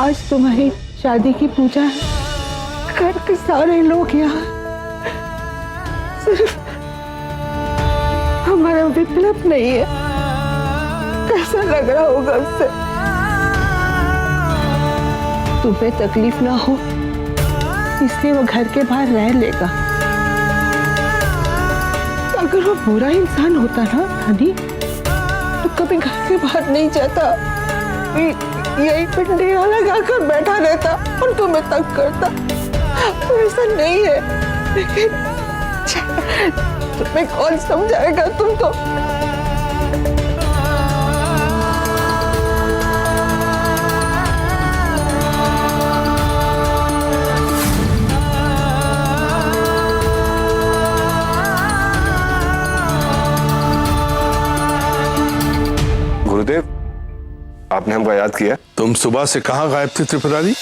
आज तुम्हारी शादी की पूजा है। घर के सारे लोग यहाँ, सिर्फ हमारा विप्लव नहीं है। कैसा लग रहा होगा उससे? तुम्हें तकलीफ ना हो इसलिए वो घर के बाहर रह लेगा। अगर वो बुरा इंसान होता ना धनी, तो कभी घर के बाहर नहीं जाता, यही पे डेरा लगाकर बैठा रहता और तुम्हें तंग करता। तो ऐसा नहीं है, लेकिन तुम्हें कौन समझाएगा? तुम तो गुरुदेव, आपने हमको याद किया। तुम सुबह से कहाँ गायब थे त्रिपुरारी?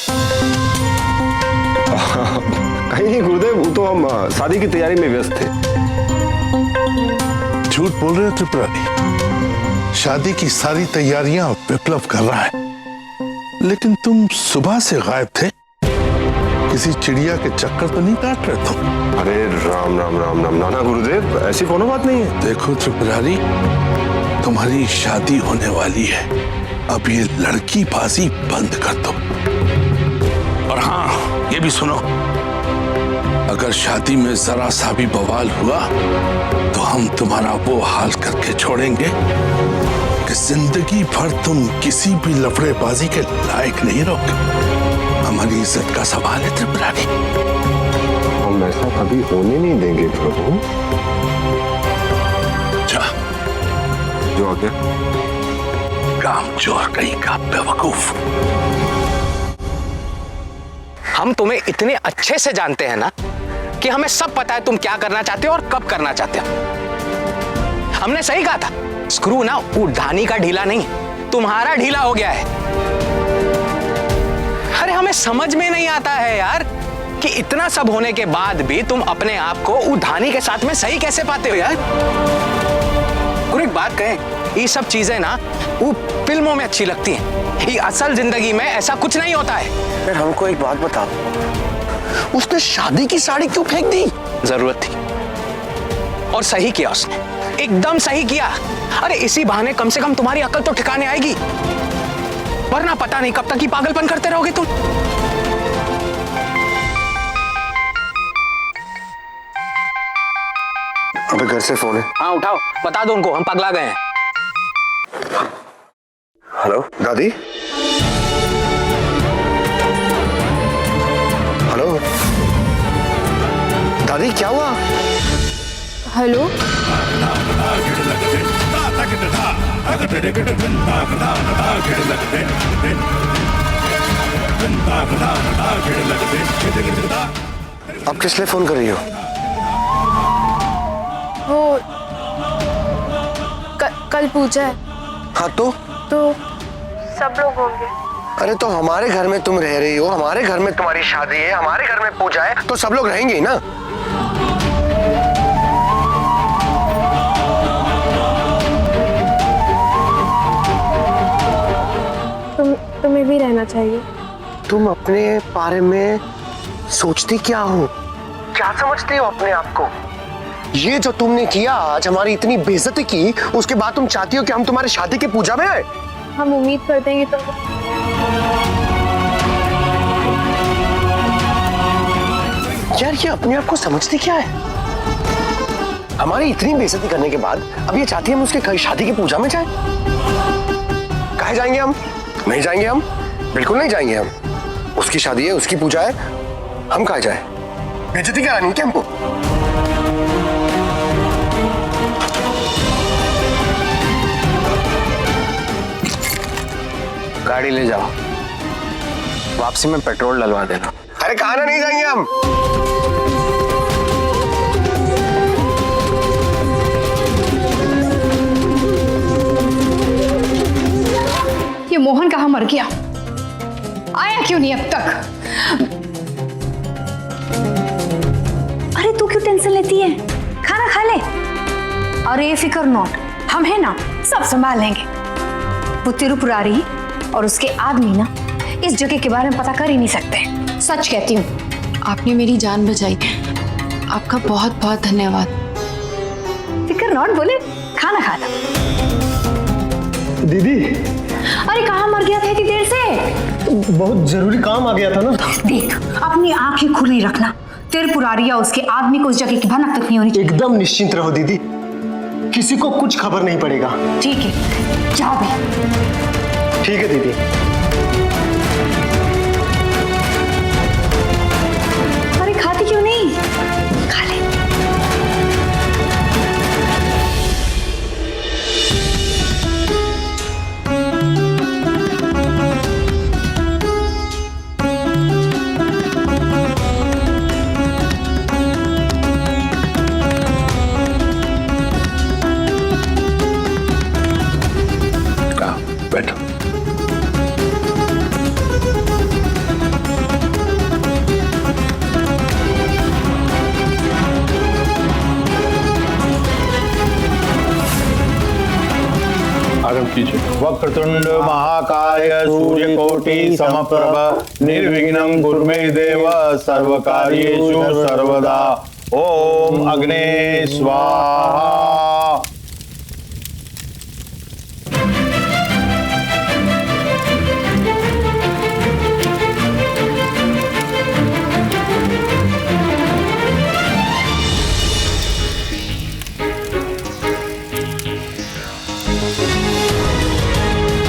कहीं नहीं गुरुदेव, वो तो हम शादी की तैयारी में व्यस्त थे। झूठ बोल रहे हो त्रिपुरारी। शादी की सारी तैयारियां विप्लव कर रहा है, लेकिन तुम सुबह से गायब थे। किसी चिड़िया के चक्कर तो नहीं काट रहे तुम? अरे राम राम राम राम, ना ना गुरुदेव, ऐसी कोनो बात नहीं है। देखो त्रिपुरारी, तुम्हारी शादी होने वाली है, अब ये लड़की बाजी बंद कर दो। और हाँ, ये भी सुनो, अगर शादी में जरा सा भी बवाल हुआ तो हम तुम्हारा वो हाल करके छोड़ेंगे कि जिंदगी भर तुम किसी भी लफड़ेबाजी के लायक नहीं रहोगे। हमारी इज्जत का सवाल है त्रिपुरारी। हम ऐसा कभी होने नहीं देंगे प्रभु। जो आ गया काम चोर कहीं का बेवकूफ। हम तुम्हें इतने अच्छे से जानते हैं ना कि हमें सब पता है तुम क्या करना चाहते हो और कब करना चाहते हो। हमने सही कहा था, स्क्रू ना उद्धानी का ढीला नहीं, तुम्हारा ढीला हो गया है। अरे हमें समझ में नहीं आता है यार कि इतना सब होने के बाद भी तुम अपने आप को उद्धानी के साथ में सही कैसे पाते हो यार। और एक बात कहें, ये सब चीजें ना वो फिल्मों में अच्छी लगती हैं, ये असल जिंदगी में ऐसा कुछ नहीं होता है। फिर हमको एक बात बताओ, उसने शादी की साड़ी क्यों फेंक दी? जरूरत थी और सही किया उसने, एकदम सही किया। अरे इसी बहाने कम से कम तुम्हारी अकल तो ठिकाने आएगी, वरना पता नहीं कब तक ही पागलपन करते रहोगे तुम। अबे घर से फोन है। हाँ उठाओ, बता दो उनको हम पगला गए हैं। हेलो दादी। हेलो दादी, क्या हुआ? हेलो आप किस लिए फोन कर रही हो? वो कल पूजा है। हाँ तो सब लोग होंगे। अरे तो हमारे घर में तुम रह रही हो, हमारे घर में तुम्हारी शादी है, हमारे घर में पूजा है, तो सब लोग रहेंगे ही ना। तुम्हें भी रहना चाहिए। तुम अपने बारे में सोचती क्या हो? क्या समझते हो अपने आप को? ये जो तुमने किया, आज हमारी इतनी बेइज्जती की, उसके बाद तुम चाहती हो कि हम तुम्हारी शादी की पूजा में आए? हम उम्मीद करते हैं कि तुम यार, ये अपने आप को समझती क्या है? हमारी इतनी बेइज्जती करने के बाद अब ये चाहती है हम उसके शादी की पूजा में जाए? कहाँ जाएंगे हम? नहीं जाएंगे हम, बिल्कुल नहीं जाएंगे हम। उसकी शादी है, उसकी पूजा है, हम कहाँ जाए? बेइज्जती करानी है क्या हमको? गाड़ी ले जाओ, वापसी में पेट्रोल डलवा देना। अरे कहाँ ना नहीं जाएंगे हम। ये मोहन कहाँ मर गया? आया क्यों नहीं अब तक? अरे तू क्यों टेंशन लेती है? खाना खा ले। और ये फिक्र नॉट, हम है ना, सब संभाल लेंगे। वो तिरुपुरारी और उसके आदमी ना इस जगह के बारे में पता कर ही नहीं सकते। सच कहती हूँ। आपने मेरी जान बचाई, आपका बहुत बहुत धन्यवाद। फिकर नॉट, बोले खाना खाना। दीदी अरे कहाँ मर गया था इतनी देर से? बहुत जरूरी काम आ गया था ना। देख अपनी आंखें खुली रखना, त्रिपुरारी या उसके आदमी को उस जगह की भनक तक नहीं होनी चाहिए। एकदम निश्चिंत रहो दीदी, किसी को कुछ खबर नहीं पड़ेगा। ठीक है, जाओ भी। ठीक है दीदी। अरे खाती क्यों नहीं? खा ले। बैठो। आरंभ कीजिए। वक्रतुंड महाकाय सूर्यकोटि समप्रभ निर्विघ्नं कुरु मे देव सर्वकार्येषु सर्वदा। ओम अग्ने स्वाहा।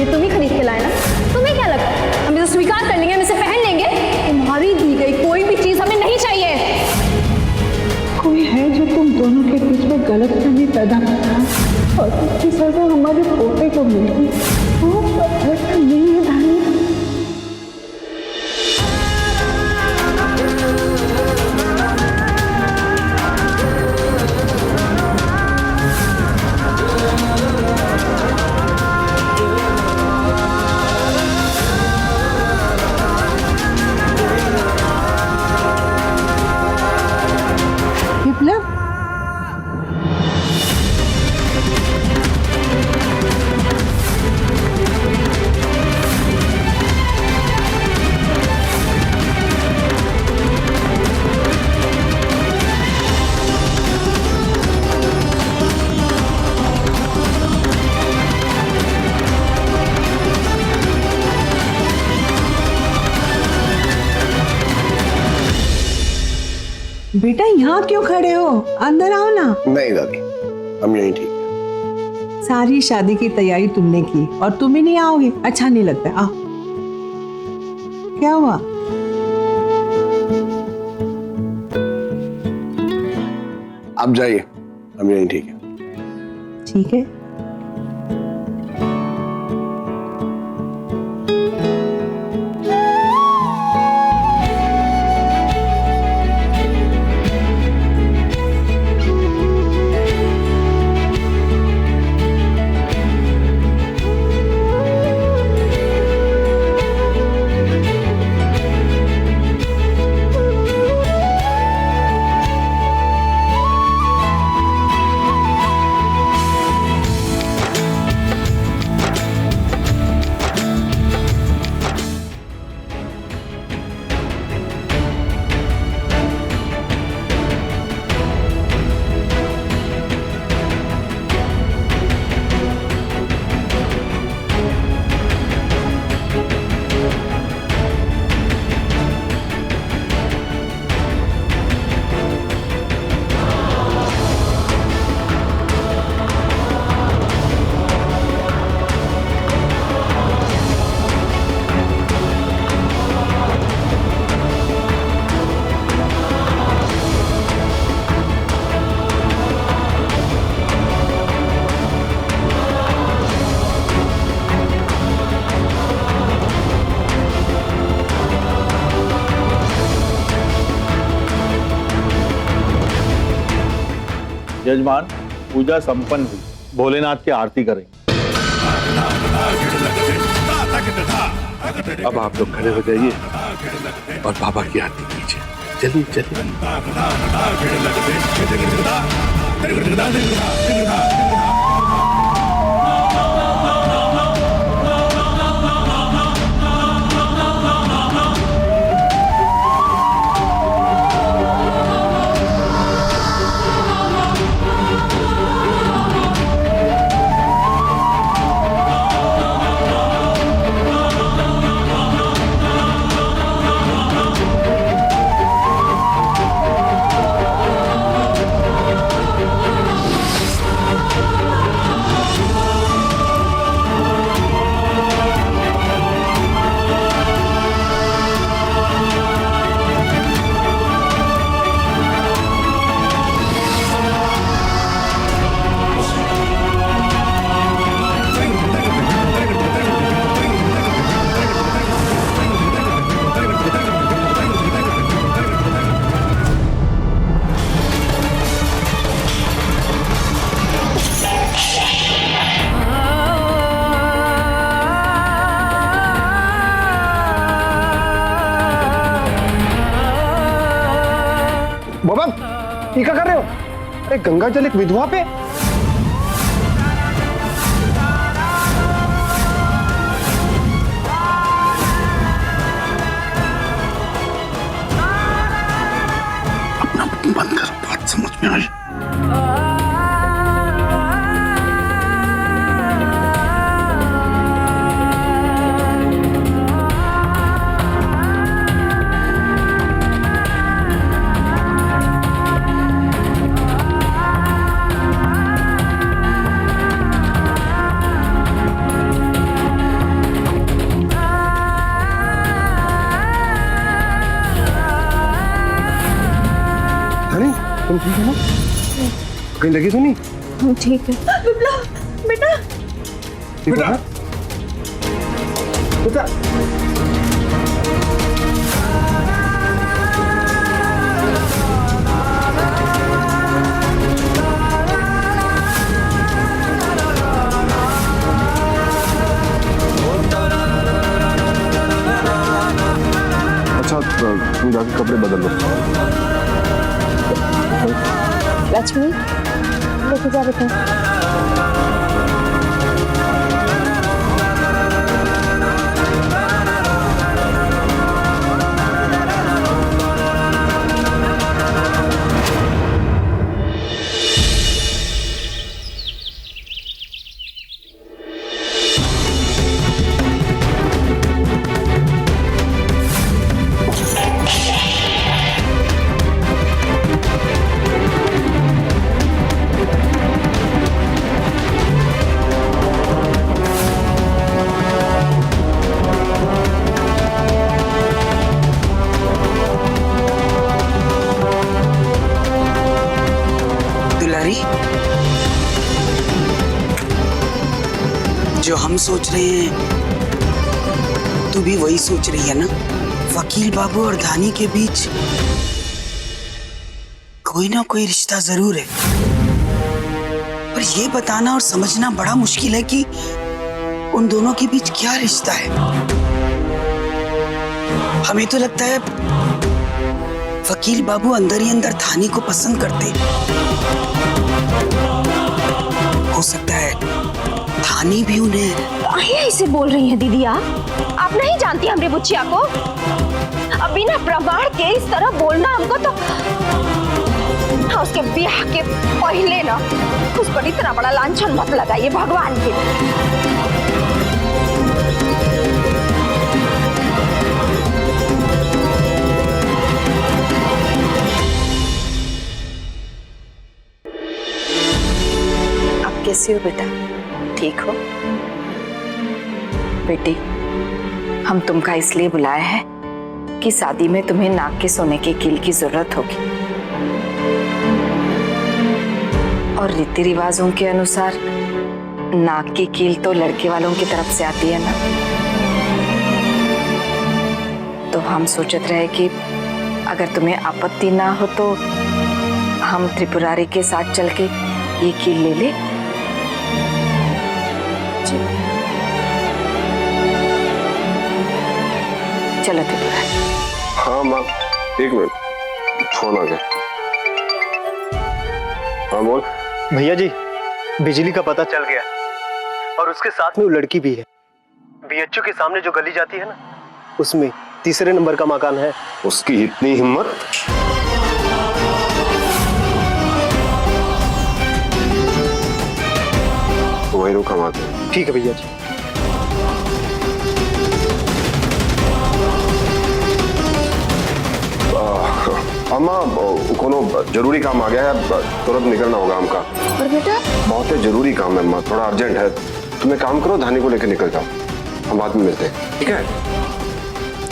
तुम ही खरीद के लाए ना? तुम्हें क्या लगता है हम इसे स्वीकार कर लेंगे, हम इसे पहन लेंगे? तुम्हारी दी गई कोई भी चीज हमें नहीं चाहिए। कोई है जो तुम दोनों के बीच में गलतफहमी पैदा करता है और उसकी सजा हमारे पोते को मिलेगी। वो ऐसा नहीं है धानी। विप्लव, बेटा यहाँ क्यों खड़े हो? अंदर आओ ना। नहीं दादी, हम यहीं ठीक है। सारी शादी की तैयारी तुमने की और तुम ही नहीं आओगे? अच्छा नहीं लगता। आओ। क्या हुआ? आप जाइए, हम यहीं ठीक है। ठीक है। यजमान, पूजा संपन्न हुई। भोलेनाथ की आरती करेंगे। अब आप लोग खड़े हो जाइए और बाबा की आरती कीजिए। चलिए चलिए। ये क्या कर रहे हो? अरे गंगा जल एक विधवा पे। अपना मुंह बंद कर, बात समझ में आई? धनी, तुम ठीक हो ना? कहीं लगी तो नहीं? ठीक है। बेटा बेटा बेटा बेटा अच्छा तुम जाके कपड़े बदल लो। लक्ष्मी लेके जा बेटा। जो हम सोच रहे हैं तू भी वही सोच रही है ना? वकील बाबू और धानी के बीच कोई ना कोई रिश्ता जरूर है, पर ये बताना और समझना बड़ा मुश्किल है कि उन दोनों के बीच क्या रिश्ता है। हमें तो लगता है वकील बाबू अंदर ही अंदर धानी को पसंद करते। हो सकता है धानी भी उन्हें। काहे ऐसे बोल रही हैं दीदी आप नहीं जानती हमरे बुच्चिया को। अब बिना प्रमाण के इस तरह बोलना हमको तो हाँ, उसके ब्याह के पहले ना उस पर इतना बड़ा लांछन मत लगाइए भगवान के। आप कैसे हो बेटा? ठीक हो? बेटी, हम तुमका इसलिए बुलाए हैं कि शादी में तुम्हें नाक के सोने के कील की जरूरत होगी और रीति रिवाजों के अनुसार नाक की कील तो लड़के वालों की तरफ से आती है ना। तो हम सोचते रहे कि अगर तुम्हें आपत्ति ना हो तो हम त्रिपुरारी के साथ चल के ये कील ले ले। चलो त्रिपुरारी। हाँ माँ, एक मिनट, फोन आ गया। हाँ बोल। भैया जी, बिजली का पता चल गया और उसके साथ में वो लड़की भी है। बीएचयू के सामने जो गली जाती है ना, उसमें 3 नंबर का मकान है। उसकी इतनी हिम्मत! वही रुक, हम आते हैं। ठीक है भैया जी। अम्मा, कोनो जरूरी काम आ गया है, तुरंत निकलना होगा हमका। पर बेटा बहुत ही जरूरी काम है अम्मा, थोड़ा अर्जेंट है। तुम एक काम करो, धानी को लेकर निकल जाओ, हम बाद में मिलते हैं, ठीक है?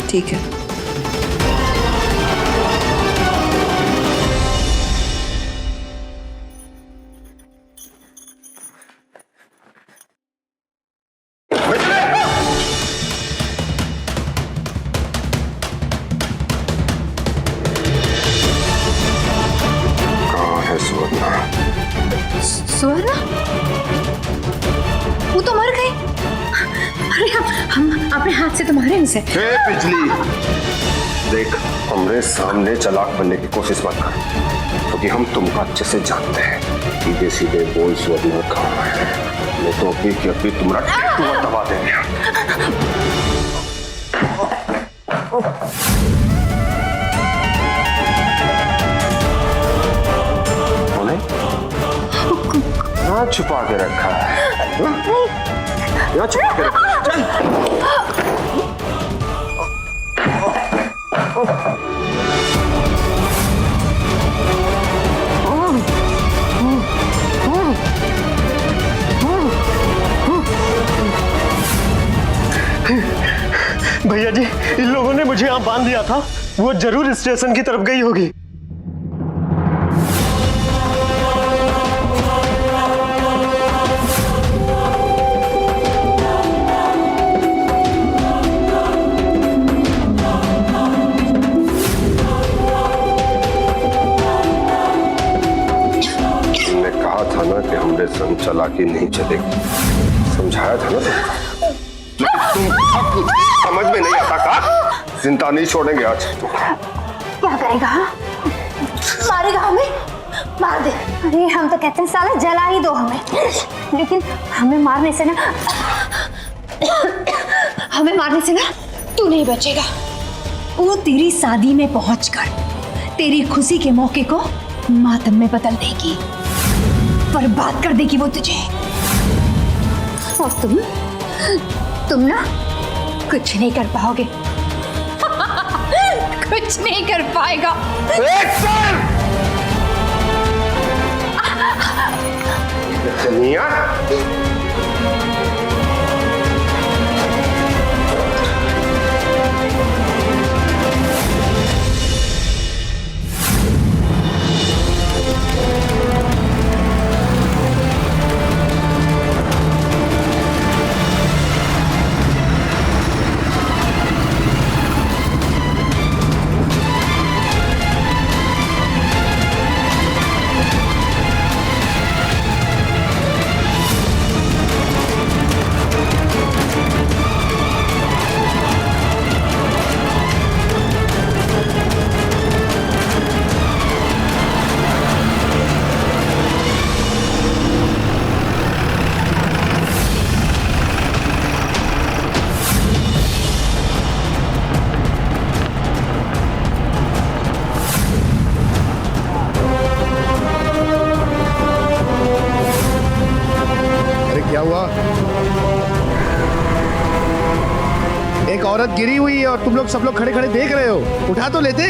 ठीक है। सुवर्णा, वो तो मर गई। अरे हम अपने हाथ से तो मारे इनसे। बिजली, देख, हमरे सामने चालाक बनने की कोशिश मत कर। क्योंकि हम तुमको अच्छे से जानते हैं। सीधे सीधे बोल स्वर्ण कहाँ है, नहीं तो अभी की अभी तुम्हारा टुआ दबा देंगे। यहाँ छुपा के रखा है, यहाँ छुपा के रखा है। चल। भैया जी, इन लोगों ने मुझे यहाँ बांध दिया था, वो जरूर स्टेशन की तरफ गई होगी। तुमने कहा था ना कि हमरे संग चालाकी नहीं चलेगी, समझाया था ना, लेकिन तुम सब कुछ समझ में नहीं आता का? चिंता नहीं छोड़ेंगे आज। क्या करेगा? मारेगा हमें? मार दे। अरे हम तो कहते हैं साला जला ही दो हमें, लेकिन हमें मारने से ना तू नहीं बचेगा। वो तेरी शादी में पहुंचकर तेरी खुशी के मौके को मातम में बदल देगी, बर्बाद कर देगी वो तुझे। और तुम ना कुछ नहीं कर पाओगे। कुछ नहीं कर पाएगा। चनिया, क्या हुआ? एक औरत गिरी हुई है और तुम लोग सब लोग खड़े खड़े देख रहे हो, उठा तो लेते।